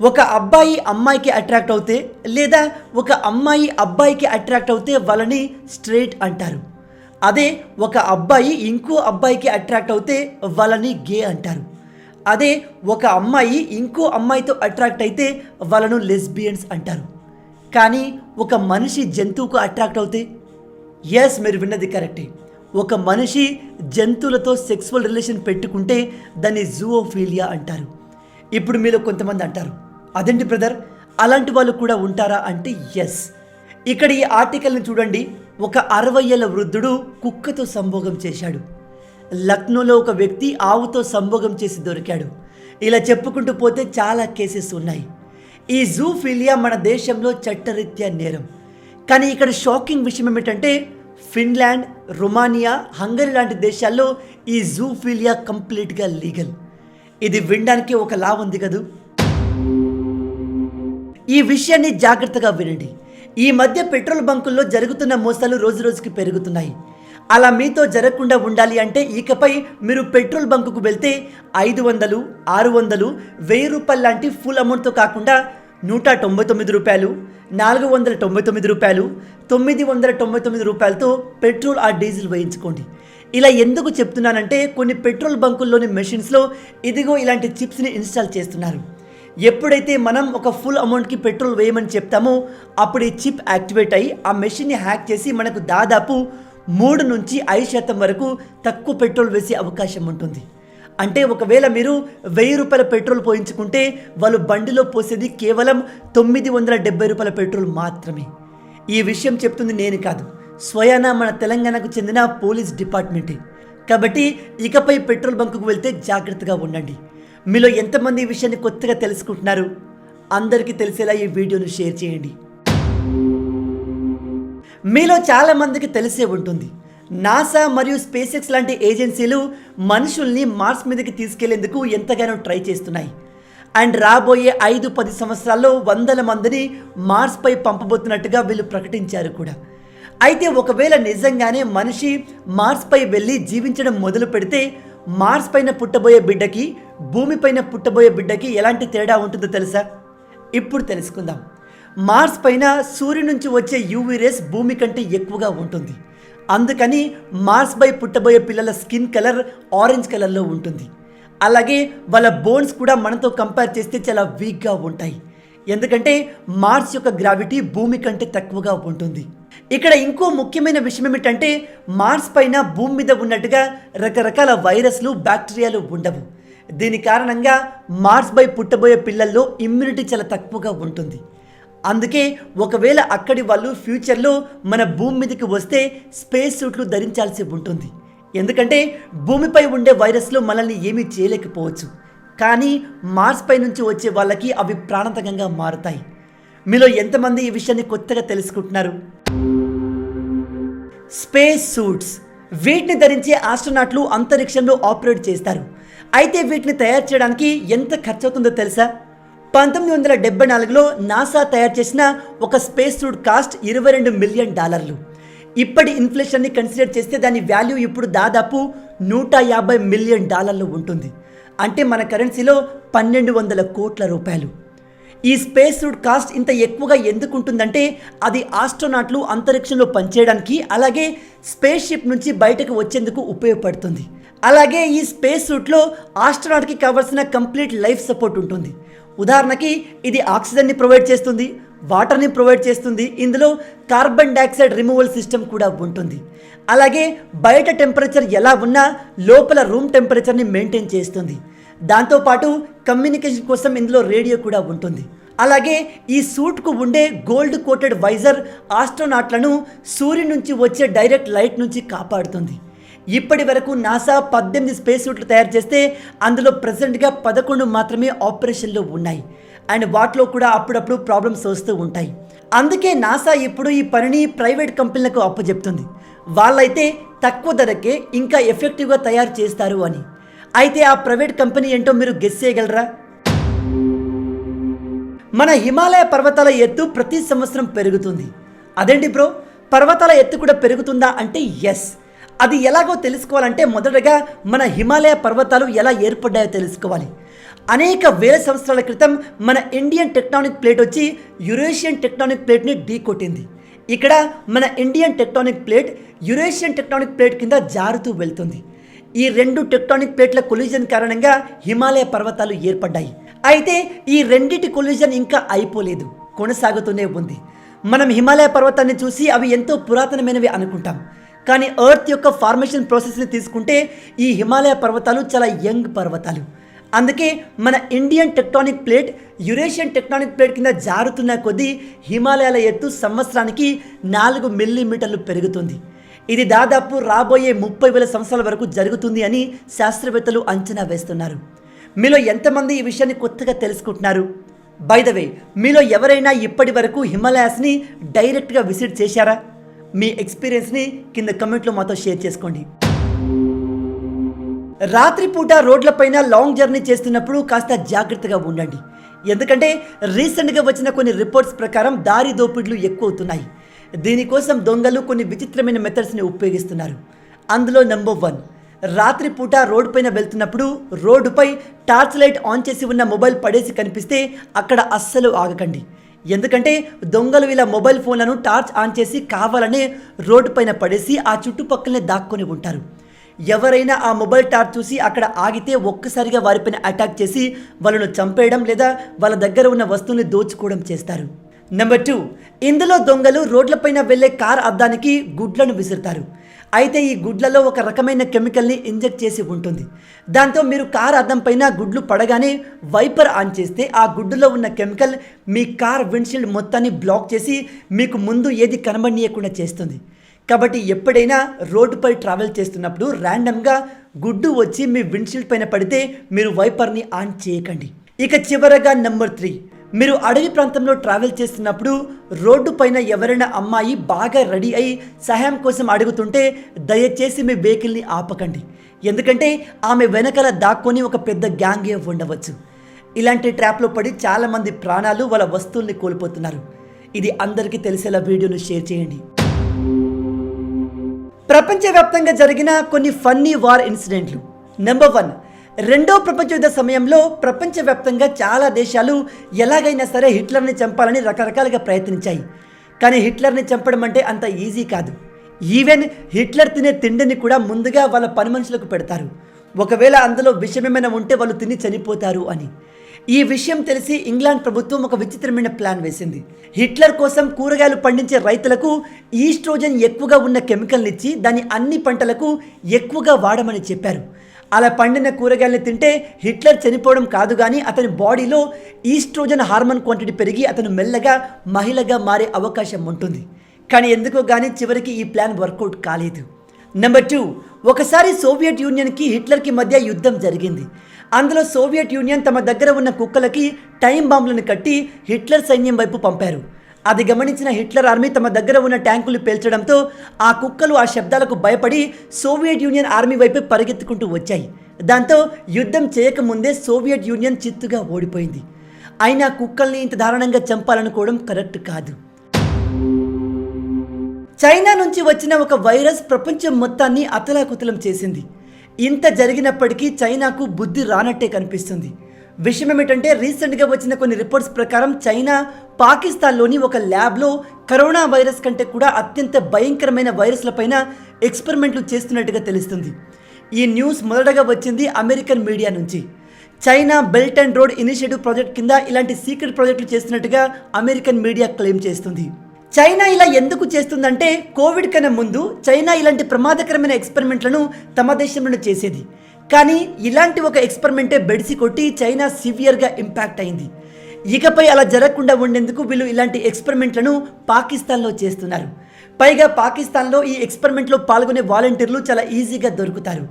ఒక అబ్బాయి అమ్మాయికి అట్రాక్ట్ అవుతే లేదా ఒక అమ్మాయి అబ్బాయికి అట్రాక్ట్ అవుతే వాళ్ళని స్ట్రైట్ అంటారు. అదే ఒక అబ్బాయి ఇంకో అబ్బాయికి అట్రాక్ట్ అవుతే వాళ్ళని గే అంటారు. అదే ఒక అమ్మాయి ఇంకో అమ్మాయితో అట్రాక్ట్ అయితే వాళ్ళను లెస్బియన్స్ అంటారు. కానీ ఒక మనిషి జంతువుకు అట్రాక్ట్ అవుతే, ఎస్ మీరు విన్నది కరెక్టే, ఒక మనిషి జంతువులతో సెక్సువల్ రిలేషన్ పెట్టుకుంటే దాన్ని జూఓఫీలియా అంటారు. ఇప్పుడు మీలో కొంతమంది అంటారు, అదేంటి బ్రదర్ అలాంటి వాళ్ళు కూడా ఉంటారా అంటే ఎస్. ఇక్కడ ఈ ఆర్టికల్ని చూడండి. ఒక 60 ఏళ్ల వృద్ధుడు కుక్కతో సంభోగం చేశాడు. లక్నోలో ఒక వ్యక్తి ఆవుతో సంభోగం చేసి దొరికాడు. ఇలా చెప్పుకుంటూ పోతే చాలా కేసెస్ ఉన్నాయి. ఈ జూఫీలియా మన దేశంలో చట్టరీత్యా నేరం. కానీ ఇక్కడ షాకింగ్ విషయం ఏమిటంటే ఫిన్లాండ్, రొమానియా, హంగరీ లాంటి దేశాల్లో ఈ జూఫీలియా కంప్లీట్గా లీగల్. ఇది వినడానికి ఒక లా ఉంది కదూ. ఈ విషయాన్ని జాగ్రత్తగా వినండి. ఈ మధ్య పెట్రోల్ బంకుల్లో జరుగుతున్న మోసాలు రోజు రోజుకి పెరుగుతున్నాయి. అలా మీతో జరగకుండా ఉండాలి అంటే ఇకపై మీరు పెట్రోల్ బంకుకు వెళ్తే 500, 600, 1000 రూపాయలు లాంటి ఫుల్ అమౌంట్తో కాకుండా 199 రూపాయలు, 499 రూపాయలు, 999 రూపాయలతో పెట్రోల్ ఆ డీజిల్ వేయించుకోండి. ఇలా ఎందుకు చెప్తున్నానంటే కొన్ని పెట్రోల్ బంకుల్లోని మెషిన్స్లో ఇదిగో ఇలాంటి చిప్స్ని ఇన్స్టాల్ చేస్తున్నారు. ఎప్పుడైతే మనం ఒక ఫుల్ అమౌంట్కి పెట్రోల్ వేయమని చెప్తామో అప్పుడు ఈ చిప్ యాక్టివేట్ అయ్యి ఆ మెషిన్ని హ్యాక్ చేసి మనకు దాదాపు 3 నుంచి 5% వరకు తక్కువ పెట్రోల్ వేసే అవకాశం ఉంటుంది. అంటే ఒకవేళ మీరు 1000 రూపాయల పెట్రోల్ పోయించుకుంటే వాళ్ళు బండిలో పోసేది కేవలం 970 రూపాయల పెట్రోల్ మాత్రమే. ఈ విషయం చెప్తుంది నేను కాదు, స్వయానా మన తెలంగాణకు చెందిన పోలీస్ డిపార్ట్మెంటే. కాబట్టి ఇకపై పెట్రోల్ బంకుకు వెళ్తే జాగ్రత్తగా ఉండండి. మీలో ఎంతమంది ఈ విషయాన్ని కొత్తగా తెలుసుకుంటున్నారు? అందరికీ తెలిసేలా ఈ వీడియోను షేర్ చేయండి. మీలో చాలామందికి తెలిసే ఉంటుంది, నాసా మరియు స్పేస్ ఎక్స్ లాంటి ఏజెన్సీలు మనుషుల్ని మార్స్ మీదకి తీసుకెళ్లేందుకు ఎంతగానో ట్రై చేస్తున్నాయి. అండ్ రాబోయే 5-10 సంవత్సరాల్లో 100 మందిని మార్స్పై పంపబోతున్నట్టుగా వీళ్ళు ప్రకటించారు కూడా. అయితే ఒకవేళ నిజంగానే మనిషి మార్స్పై వెళ్ళి జీవించడం మొదలు పెడితే మార్స్ పైన పుట్టబోయే బిడ్డకి భూమి పైన పుట్టబోయే బిడ్డకి ఎలాంటి తేడా ఉంటుందో తెలుసా? ఇప్పుడు తెలుసుకుందాం. మార్స్ పైన సూర్యుడి నుంచి వచ్చే యూవీ రేస్ భూమి కంటే ఎక్కువగా ఉంటుంది. అందుకని మార్స్ పై పుట్టబోయే పిల్లల స్కిన్ కలర్ ఆరెంజ్ కలర్లో ఉంటుంది. అలాగే వాళ్ళ బోన్స్ కూడా మనతో కంపేర్ చేస్తే చాలా వీక్గా ఉంటాయి. ఎందుకంటే మార్స్ యొక్క గ్రావిటీ భూమి కంటే తక్కువగా ఉంటుంది. ఇక్కడ ఇంకో ముఖ్యమైన విషయం ఏమిటంటే మార్స్ పైన భూమి మీద ఉన్నట్టుగా రకరకాల వైరస్లు, బ్యాక్టీరియాలు ఉండవు. దీని కారణంగా మార్స్ పై పుట్టబోయే పిల్లల్లో ఇమ్యూనిటీ చాలా తక్కువగా ఉంటుంది. అందుకే ఒకవేళ అక్కడి వాళ్ళు ఫ్యూచర్లో మన భూమి మీదకి వస్తే స్పేస్ సూట్లు ధరించాల్సి ఉంటుంది. ఎందుకంటే భూమిపై ఉండే వైరస్లు మనల్ని ఏమీ చేయలేకపోవచ్చు, కానీ మార్స్ పై నుంచి వచ్చే వాళ్ళకి అవి ప్రాణాంతకంగా మారుతాయి. మీలో ఎంతమంది ఈ విషయాన్ని కొత్తగా తెలుసుకుంటున్నారు? స్పేస్ సూట్స్, వీటిని ధరించే ఆస్ట్రోనాట్లు అంతరిక్షంలో ఆపరేట్ చేస్తారు. అయితే వీటిని తయారు చేయడానికి ఎంత ఖర్చు అవుతుందో తెలుసా? 1974లో నాసా తయారు చేసిన ఒక స్పేస్ సూట్ కాస్ట్ $22 మిలియన్. ఇప్పటి ఇన్ఫ్లేషన్ని కన్సిడర్ చేస్తే దాని వాల్యూ ఇప్పుడు దాదాపు $150 మిలియన్ ఉంటుంది. అంటే మన కరెన్సీలో 1200 కోట్ల రూపాయలు. ఈ స్పేస్ సూట్ కాస్ట్ ఇంత ఎక్కువగా ఎందుకు ఉంటుందంటే అది ఆస్ట్రోనాట్లు అంతరిక్షంలో పనిచేయడానికి, అలాగే స్పేస్ షిప్ నుంచి బయటకు వచ్చేందుకు ఉపయోగపడుతుంది. అలాగే ఈ స్పేస్ సూట్లో ఆస్ట్రోనాట్కి కావాల్సిన కంప్లీట్ లైఫ్ సపోర్ట్ ఉంటుంది. ఉదాహరణకి ఇది ఆక్సిజన్ని ప్రొవైడ్ చేస్తుంది, వాటర్ని ప్రొవైడ్ చేస్తుంది, ఇందులో కార్బన్ డైఆక్సైడ్ రిమూవల్ సిస్టమ్ కూడా ఉంటుంది. అలాగే బయట టెంపరేచర్ ఎలా ఉన్నా లోపల రూమ్ టెంపరేచర్ని మెయింటైన్ చేస్తుంది. దాంతోపాటు కమ్యూనికేషన్ కోసం ఇందులో రేడియో కూడా ఉంటుంది. అలాగే ఈ సూట్కు ఉండే గోల్డ్ కోటెడ్ వైజర్ ఆస్ట్రోనాట్లను సూర్యుడి నుంచి వచ్చే డైరెక్ట్ లైట్ నుంచి కాపాడుతుంది. ఇప్పటి వరకు నాసా 18 స్పేస్ సూట్లు తయారు చేస్తే అందులో ప్రెసెంట్గా 11 మాత్రమే ఆపరేషన్లో ఉన్నాయి. అండ్ వాటిలో కూడా అప్పుడప్పుడు ప్రాబ్లమ్స్ వస్తూ ఉంటాయి. అందుకే నాసా ఇప్పుడు ఈ పనిని ప్రైవేట్ కంపెనీలకు అప్పచెప్తుంది. వాళ్ళైతే తక్కువ ధరకే ఇంకా ఎఫెక్టివ్గా తయారు చేస్తారు అని. అయితే ఆ ప్రైవేట్ కంపెనీ ఏంటో మీరు గెస్ చేయగలరా? మన హిమాలయ పర్వతాల ఎత్తు ప్రతి సంవత్సరం పెరుగుతుంది. అదేంటి బ్రో, పర్వతాల ఎత్తు కూడా పెరుగుతుందా అంటే ఎస్. అది ఎలాగో తెలుసుకోవాలంటే మొదటగా మన హిమాలయ పర్వతాలు ఎలా ఏర్పడ్డాయో తెలుసుకోవాలి. అనేక వేల సంవత్సరాల క్రితం మన ఇండియన్ టెక్టానిక్ ప్లేట్ వచ్చి యురేషియన్ టెక్టానిక్ ప్లేట్ని ఢీకొట్టింది. ఇక్కడ మన Indian tectonic plate Eurasian tectonic plate కింద జారుతూ వెళ్తుంది. ఈ రెండు టెక్టానిక్ ప్లేట్ల కొలిజన్ కారణంగా హిమాలయ పర్వతాలు ఏర్పడ్డాయి. అయితే ఈ రెండిటి కొలిజన్ ఇంకా అయిపోలేదు, కొనసాగుతూనే ఉంది. మనం హిమాలయ పర్వతాన్ని చూసి అవి ఎంతో పురాతనమైనవి అనుకుంటాం, కానీ ఎర్త్ యొక్క ఫార్మేషన్ ప్రాసెస్ని తీసుకుంటే ఈ హిమాలయ పర్వతాలు చాలా యంగ్ పర్వతాలు. అందుకే మన Indian tectonic plate Eurasian tectonic plate కింద జారుతున్న కొద్దీ హిమాలయాల ఎత్తు సంవత్సరానికి 4 మిల్లీమీటర్లు పెరుగుతుంది. ఇది దాదాపు రాబోయే 30,000 సంవత్సరాల వరకు జరుగుతుంది అని శాస్త్రవేత్తలు అంచనా వేస్తున్నారు. మీలో ఎంతమంది ఈ విషయాన్ని కొత్తగా తెలుసుకుంటున్నారు? బై ద వే, మీలో ఎవరైనా ఇప్పటి వరకు హిమాలయాస్ని డైరెక్ట్గా విజిట్ చేశారా? మీ ఎక్స్పీరియన్స్ని కింద కమెంట్లో మాతో షేర్ చేసుకోండి. రాత్రిపూట రోడ్లపైన లాంగ్ జర్నీ చేస్తున్నప్పుడు కాస్త జాగ్రత్తగా ఉండండి. ఎందుకంటే రీసెంట్గా వచ్చిన కొన్ని రిపోర్ట్స్ ప్రకారం దారి దోపిడీలు ఎక్కువ అవుతున్నాయి. దీనికోసం దొంగలు కొన్ని విచిత్రమైన మెథడ్స్ని ఉపయోగిస్తున్నారు. అందులో నెంబర్ 1, రాత్రిపూట రోడ్డు పైన వెళ్తున్నప్పుడు రోడ్డుపై టార్చ్ లైట్ ఆన్ చేసి ఉన్న మొబైల్ పడేసి కనిపిస్తే అక్కడ అస్సలు ఆగకండి. ఎందుకంటే దొంగలు ఇలా మొబైల్ ఫోన్లను టార్చ్ ఆన్ చేసి కావాలనే రోడ్డు పైన పడేసి ఆ చుట్టుపక్కలనే దాక్కొని ఉంటారు. ఎవరైనా ఆ మొబైల్ టార్చ్ చూసి అక్కడ ఆగితే ఒక్కసారిగా వారిపైన అటాక్ చేసి వాళ్ళను చంపేయడం లేదా వాళ్ళ దగ్గర ఉన్న వస్తువుని దోచుకోవడం చేస్తారు. నెంబర్ 2, ఇందులో దొంగలు రోడ్లపైన వెళ్లే కార్ అద్దానికి గుడ్లను విసురుతారు. అయితే ఈ గుడ్లలో ఒక రకమైన కెమికల్ని ఇంజెక్ట్ చేసి ఉంటుంది. దాంతో మీరు కార్ అద్దం పైన గుడ్లు పడగానే వైపర్ ఆన్ చేస్తే ఆ గుడ్డులో ఉన్న కెమికల్ మీ కార్ విండ్షీల్డ్ మొత్తాన్ని బ్లాక్ చేసి మీకు ముందు ఏది కనబడనీయకుండా చేస్తుంది. కాబట్టి ఎప్పుడైనా రోడ్డుపై ట్రావెల్ చేస్తున్నప్పుడు ర్యాండమ్గా గుడ్డు వచ్చి మీ విండ్షీల్డ్ పైన పడితే మీరు వైపర్ని ఆన్ చేయకండి. ఇక చివరగా నెంబర్ 3, మీరు అడవి ప్రాంతంలో ట్రావెల్ చేస్తున్నప్పుడు రోడ్డు పైన ఎవరైనా అమ్మాయి బాగా రెడీ అయి సహాయం కోసం అడుగుతుంటే దయచేసి మీ వెహికల్ని ఆపకండి. ఎందుకంటే ఆమె వెనకాల దాక్కొని ఒక పెద్ద గ్యాంగే ఉండవచ్చు. ఇలాంటి ట్రాప్లో పడి చాలామంది ప్రాణాలు వాళ్ళ వస్తువుల్ని కోల్పోతున్నారు. ఇది అందరికీ తెలిసేలా వీడియోను షేర్ చేయండి. ప్రపంచవ్యాప్తంగా జరిగిన కొన్ని ఫన్నీ వార్ ఇన్సిడెంట్లు. నెంబర్ 1, రెండో ప్రపంచ యుద్ధ సమయంలో ప్రపంచవ్యాప్తంగా చాలా దేశాలు ఎలాగైనా సరే హిట్లర్ని చంపాలని రకరకాలుగా ప్రయత్నించాయి. కానీ హిట్లర్ని చంపడం అంటే అంత ఈజీ కాదు. ఈవెన్ హిట్లర్ తినే తిండిని కూడా ముందుగా వాళ్ళ పని మనుషులకు పెడతారు. ఒకవేళ అందులో విషమేమైనా ఉంటే వాళ్ళు తిని చనిపోతారు అని. ఈ విషయం తెలిసి ఇంగ్లాండ్ ప్రభుత్వం ఒక విచిత్రమైన ప్లాన్ వేసింది. హిట్లర్ కోసం కూరగాయలు పండించే రైతులకు ఈస్ట్రోజన్ ఎక్కువగా ఉన్న కెమికల్ని ఇచ్చి దాన్ని అన్ని పంటలకు ఎక్కువగా వాడమని చెప్పారు. అలా పండిన కూరగాయలను తింటే హిట్లర్ చనిపోవడం కాదు, కానీ అతని బాడీలో ఈస్ట్రోజన్ హార్మోన్ క్వాంటిటీ పెరిగి అతను మెల్లగా మహిళగా మారే అవకాశం ఉంటుంది. కానీ ఎందుకో కానీ చివరికి ఈ ప్లాన్ వర్కౌట్ కాలేదు. నెంబర్ 2, ఒకసారి సోవియట్ యూనియన్కి హిట్లర్కి మధ్య యుద్ధం జరిగింది. అందులో సోవియట్ యూనియన్ తమ దగ్గర ఉన్న కుక్కలకి టైం బాంబులను కట్టి హిట్లర్ సైన్యం వైపు పంపారు. అది గమనించిన హిట్లర్ ఆర్మీ తమ దగ్గర ఉన్న ట్యాంకులు పేల్చడంతో ఆ కుక్కలు ఆ శబ్దాలకు భయపడి సోవియట్ యూనియన్ ఆర్మీ వైపు పరిగెత్తుకుంటూ వచ్చాయి. దాంతో యుద్ధం చేయకముందే సోవియట్ యూనియన్ చిత్తుగా ఓడిపోయింది. అయినా కుక్కల్ని ఇంత దారుణంగా చంపాలనుకోవడం కరెక్ట్ కాదు. చైనా నుంచి వచ్చిన ఒక వైరస్ ప్రపంచం మొత్తాన్ని అతలాకుతలం చేసింది. ఇంత జరిగినప్పటికీ చైనాకు బుద్ధి రానట్టే కనిపిస్తుంది. విషయం ఏమిటంటే రీసెంట్గా వచ్చిన కొన్ని రిపోర్ట్స్ ప్రకారం చైనా పాకిస్తాన్లోని ఒక ల్యాబ్లో కరోనా వైరస్ కంటే కూడా అత్యంత భయంకరమైన వైరస్లపైన ఎక్స్పెరిమెంట్లు చేస్తున్నట్టుగా తెలుస్తుంది. ఈ న్యూస్ మొదటగా వచ్చింది అమెరికన్ మీడియా నుంచి. China belt and road initiative project కింద ఇలాంటి సీక్రెట్ ప్రాజెక్టులు చేస్తున్నట్టుగా అమెరికన్ మీడియా క్లెయిమ్ చేస్తుంది. చైనా ఇలా ఎందుకు చేస్తుందంటే కోవిడ్ కన్నా ముందు చైనా ఇలాంటి ప్రమాదకరమైన ఎక్స్పెరిమెంట్లను తమ దేశంలో చేసేది. కానీ ఇలాంటి ఒక ఎక్స్పెరిమెంటే బెడిసి కొట్టి చైనా సివియర్గా ఇంపాక్ట్ అయింది. ఇకపై అలా జరగకుండా ఉండేందుకు వీళ్ళు ఇలాంటి ఎక్స్పెరిమెంట్లను పాకిస్తాన్లో చేస్తున్నారు. పైగా పాకిస్తాన్లో ఈ ఎక్స్పెరిమెంట్లో పాల్గొనే వాలంటీర్లు చాలా ఈజీగా దొరుకుతారు.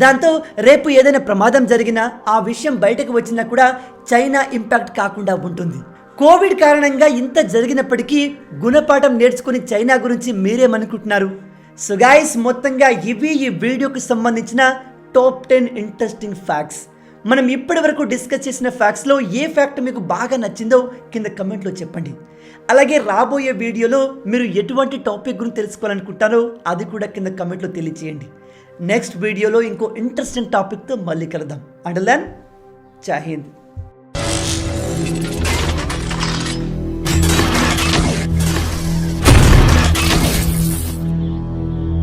దాంతో రేపు ఏదైనా ప్రమాదం జరిగినా ఆ విషయం బయటకు వచ్చినా కూడా చైనా ఇంపాక్ట్ కాకుండా ఉంటుంది. కోవిడ్ కారణంగా ఇంత జరిగినప్పటికీ గుణపాఠం నేర్చుకుని చైనా గురించి మీరేమనుకుంటున్నారు? సో గైస్, మొత్తంగా ఇవి ఈ వీడియోకి సంబంధించిన టాప్ 10 ఇంట్రెస్టింగ్ ఫ్యాక్ట్స్. మనం ఇప్పటి వరకు డిస్కస్ చేసిన ఫ్యాక్ట్స్లో ఏ ఫ్యాక్ట్ మీకు బాగా నచ్చిందో కింద కమెంట్లో చెప్పండి. అలాగే రాబోయే వీడియోలో మీరు ఎటువంటి టాపిక్ గురించి తెలుసుకోవాలనుకుంటారో అది కూడా కింద కమెంట్లో తెలియచేయండి. నెక్స్ట్ వీడియోలో ఇంకో ఇంట్రెస్టింగ్ టాపిక్తో మళ్ళీ కలుద్దాం. అంటిల్ దెన్ జై హింద్.